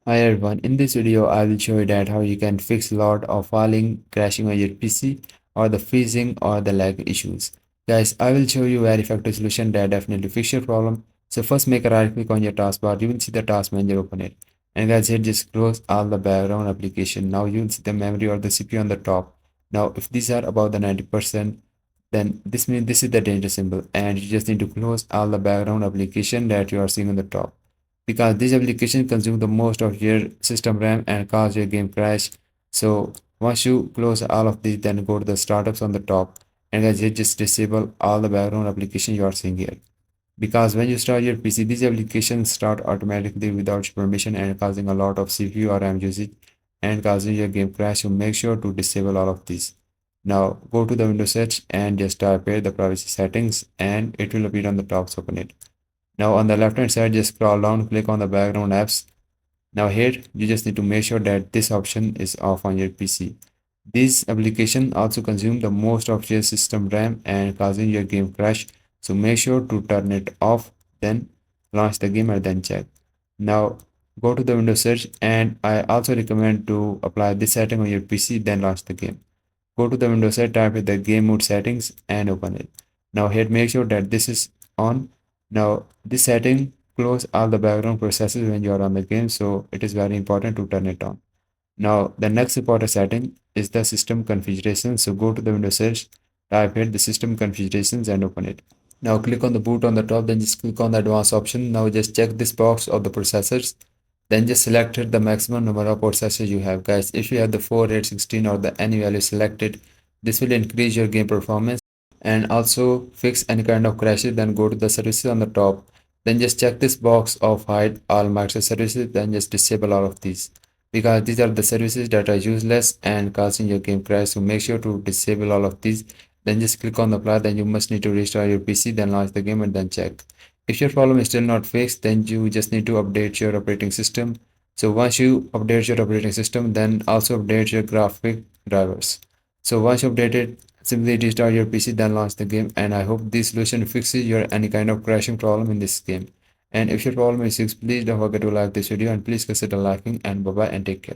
Hi everyone, in this video I will show you that how you can fix a lot of falling, crashing on your PC or the freezing or the lag issues. Guys, I will show you a very effective solution that definitely fix your problem. So first make a right click on your taskbar, you will see the task manager, open it. And guys here just close all the background application. Now you will see the memory or the CPU on the top. Now if these are above the 90%, then this means this is the danger symbol and you just need to close all the background application that you are seeing on the top because this application consume the most of your system RAM and cause your game crash. So once you close all of these, then go to the startups on the top and guys you just disable all the background application you are seeing here. Because when you start your PC, these applications start automatically without your permission and causing a lot of CPU or RAM usage and causing your game crash. So make sure to disable all of these. Now go to the Windows search and just type here the privacy settings and it will appear on the top. So open it. Now on the left hand side, just scroll down, click on the background apps. Now here, you just need to make sure that this option is off on your PC. This application also consume the most of your system RAM and causing your game crash. So make sure to turn it off, then launch the game and then check. Now go to the Windows search and I also recommend to apply this setting on your PC, then launch the game. Go to the Windows search, type with the game mode settings and open it. Now here make sure that this is on. Now this setting close all the background processes when you are on the game, so it is very important to turn it on. Now the next important setting is the system configuration. So go to the Windows search, type here the system configurations and open it. Now click on the boot on the top, then just click on the advanced option. Now just check this box of the processors, then just select the maximum number of processors you have. Guys, if you have the 4, 8, 16 or the any value selected, this will increase your game performance and also fix any kind of crashes. Then go to the services on the top, then just check this box of hide all Microsoft services, then just disable all of these because these are the services that are useless and causing your game crash. So make sure to disable all of these, then just click on the apply. Then you must need to restart your PC, then launch the game and then check. If your problem is still not fixed, then you just need to update your operating system. So once you update your operating system, then also update your graphic drivers. So once you update it, simply restart your PC, then launch the game. And I hope this solution fixes your any kind of crashing problem in this game. And if your problem is fixed, please don't forget to like this video and please consider liking, and bye bye and take care.